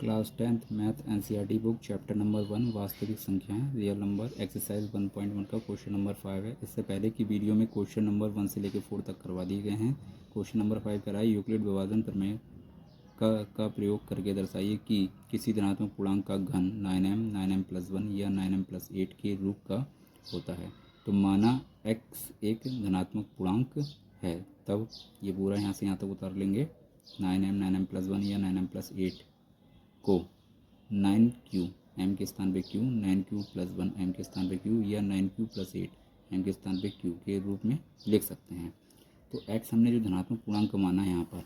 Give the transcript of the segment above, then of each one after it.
Class 10th math NCERT book chapter number 1 वास्तविक संख्याएं real number exercise 1.1 का question number 5 है। इससे पहले की वीडियो में क्वेश्चन नंबर 1 से लेकर 4 तक करवा दिए गए हैं। क्वेश्चन नंबर 5 कराए यूक्लिड विभाजन प्रमेय का प्रयोग करके दर्शाइए कि किसी धनात्मक पूर्णांक का घन 9m या 9m+8 के रूप का होता है। तो माना x एक धनात्मक पूर्णांक है, तब ये पूरा यहाँ से यहाँ तक उतार लेंगे। 9m या 9m+8 को 9q m के स्थान पे q, 9q+1 m के स्थान पे q या 9q+8 m के स्थान पे q के रूप में लिख सकते हैं। तो x हमने जो धनात्मक पूर्णांक माना है यहाँ पर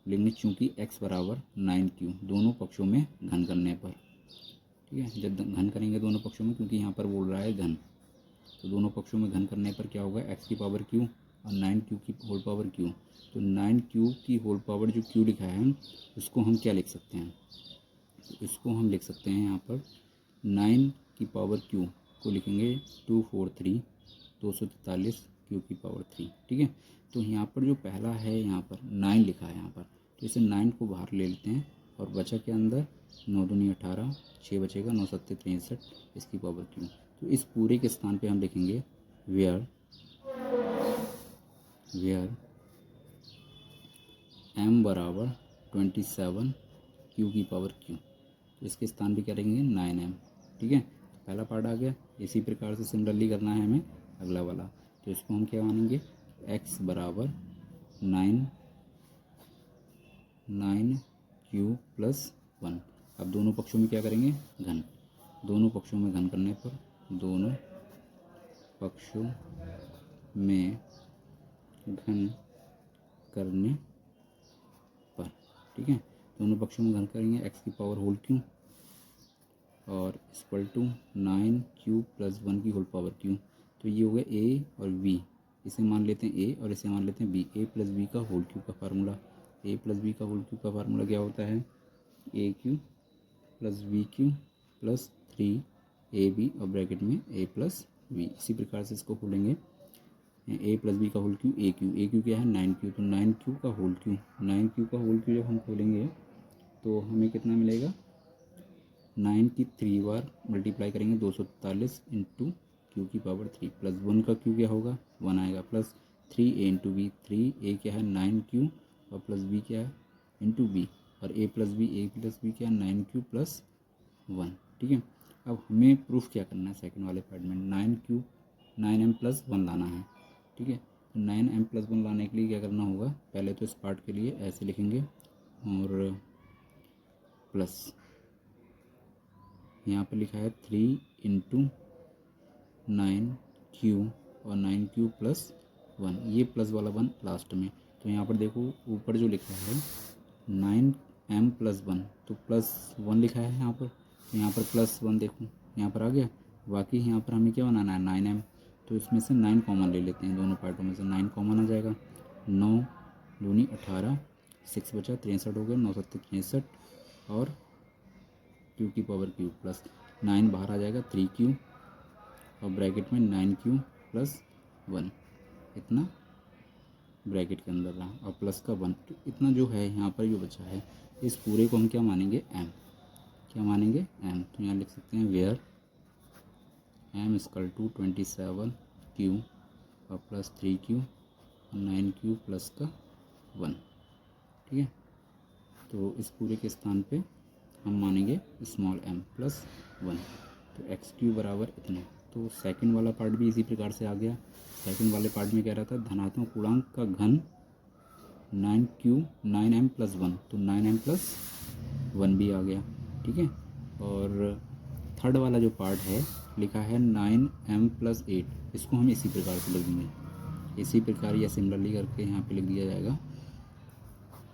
लिखेंगे, चूँकि x बराबर 9q दोनों पक्षों में घन करने पर, ठीक है। जब घन करेंगे दोनों पक्षों में, क्योंकि यहाँ पर बोल रहा है घन, तो दोनों पक्षों में घन करने पर क्या होगा, x की पावर q और 9q की होल पावर q। तो 9q की होल पावर जो q लिखा है उसको हम क्या लिख सकते हैं, तो इसको हम लिख सकते हैं यहाँ पर 9 की पावर q को लिखेंगे 243 q की पावर 3, ठीक है। तो यहाँ पर जो पहला है यहाँ पर 9 लिखा है यहाँ पर, तो इसे 9 को बाहर ले लेते हैं और बचा के अंदर 9 दूनी 18, 6 बचेगा, 9 सत्ते 63 इसकी पावर q। तो इस पूरे के स्थान पे हम लिखेंगे वेयर m बराबर 27 q की पावर q। तो इसके स्थान पे क्या लिखेंगे 9m, ठीक है। तो पहला पार्ट आ गया। इसी प्रकार से सिमिलरली करना है हमें अगला वाला। तो इसको हम क्या मानेंगे, x बराबर 9q+1। अब दोनों पक्षों में क्या करेंगे, घन। दोनों पक्षों में घन करने पर, दोनों पक्षों में घन करने पर, ठीक है। दोनों पक्षों में घन करेंगे, x की पावर होल q और इक्वल टू 9q+1 की होल पावर q। तो ये हो गया a और b, इसे मान लेते हैं a और इसे मान लेते हैं b। a+b का होल q का फार्मूला, a+b का होल q का फार्मूला क्या होता है, aq+bq+3ab और ब्रैकेट में a+b। इसी प्रकार से इसको खोलेंगे, a+b का होल q a q क्या है 9q, तो 9q का होल q, 9q का होल q जब हम खोलेंगे तो हमें कितना मिलेगा, 9 की 3 बार मल्टीप्लाई करेंगे 243 इंटू q की पावर 3 प्लस 1 का q क्या होगा 1 आएगा, plus 3a into B, 3a क्या है 9q और प्लस b क्या है इंटू बी, और a+b क्या है 9q+1, ठीक है। अब हमें प्रूफ क्या करना है सेकंड वाले पार्ट में, 9m+1 लाना है, ठीक है। तो 9m+1 लाने के लिए क्या करना होगा, पहले तो इस पार्ट के लिए ऐसे लिखेंगे और प्लस यहाँ पर लिखा है 3 इंटू 9q और 9q+1, ये प्लस वाला 1 लास्ट में। तो यहाँ पर देखो ऊपर जो लिखा है 9m+1, तो +1 लिखा है यहाँ पर, तो यहाँ पर +1 देखो यहाँ पर आ गया। बाकी यहाँ पर हमें क्या बनाना है 9m, तो इसमें से 9 कॉमन ले लेते हैं, दोनों पार्टों में से 9 कॉमन आ जाएगा। 9 दूनी 18, 6 बचा 63 हो गया, 9 सत्ते 63 और q की पावर q प्लस 9 बाहर आ जाएगा 3q और ब्रैकेट में 9q+1, इतना ब्रैकेट के अंदर रहा और प्लस का 1, तो इतना जो है यहाँ पर जो बचा है इस पूरे को हम क्या मानेंगे m, क्या मानेंगे m। तो यहाँ लिख सकते हैं वेयर m = 27q और प्लस 3q और 9q प्लस का 1, ठीक है। तो इस पूरे के स्थान पे हम मानेंगे स्मॉल m +1। तो x³ बराबर इतना। तो सेकंड वाला पार्ट भी इसी प्रकार से आ गया। सेकंड वाले पार्ट में कह रहा था धनात्मक पूर्णांक का घन 9m+1, तो 9m+1 भी आ गया, ठीक है। और थर्ड वाला जो पार्ट है लिखा है 9m+8, इसको हम इसी प्रकार से लिख देंगे, इसी प्रकार या सिमिलरली करके यहाँ पे लिख दिया जाएगा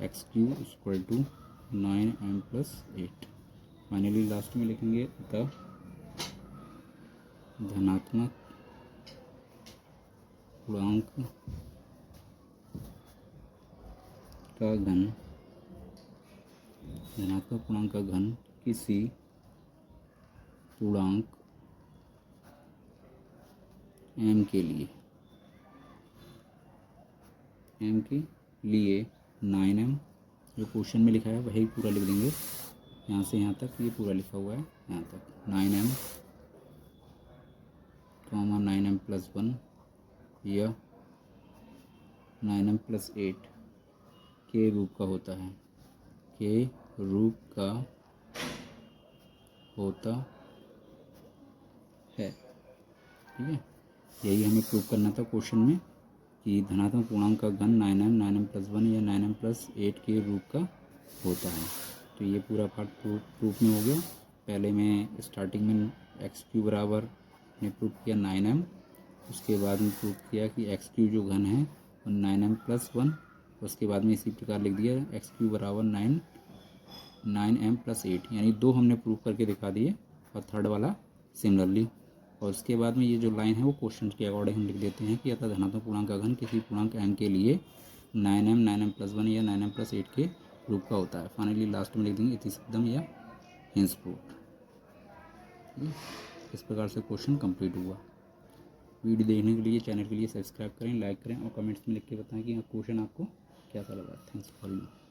x³ = 9m+8। फाइनली लास्ट में लिखेंगे द धनात्मक पूर्णांक का घन, धनात्मक पूर्णांक का घन किसी पूर्णांक m के लिए 9m जो क्वेश्चन में लिखा है वही पूरा लिख देंगे, यहाँ से यहाँ तक ये पूरा लिखा हुआ है यहाँ तक 9m, 9m+1 या 9m+8 के रूप का होता है, के रूप का होता है। ठीक है, यही हमें प्रूव करना था क्वेश्चन में कि धनात्मक पूर्णांक का घन 9m, 9m+1 या 9m+8 के रूप का होता है। तो ये पूरा पार्ट प्रूफ में हो गया। पहले मैं स्टार्टिंग में x³ बराबर ने प्रूव किया 9m, उसके बाद में प्रूव किया कि x³ जो घन है और 9m+1, उसके बाद में इसी प्रकार लिख दिया x³ बराबर 9m+8, यानी 2 हमने प्रूव करके दिखा दिए और थर्ड वाला सिमिलरली। और उसके बाद में ये जो लाइन है वो क्वेश्चन के अकॉर्डिंग हम लिख देते हैं कि अतः धनात्मक पूर्णांक का घन किसी पूर्णांक m के लिए 9m, 9m+1 या 9m+8 के रूप का होता है। फाइनली लास्ट में लिख देंगे इति सिद्धम या हिंस प्रूफ। इस प्रकार से क्वेश्चन कंप्लीट हुआ। वीडियो देखने के लिए चैनल के लिए सब्सक्राइब करें, लाइक करें और कमेंट्स में लिख के बताएं कि क्वेश्चन आपको कैसा लगा। Thanks for watching.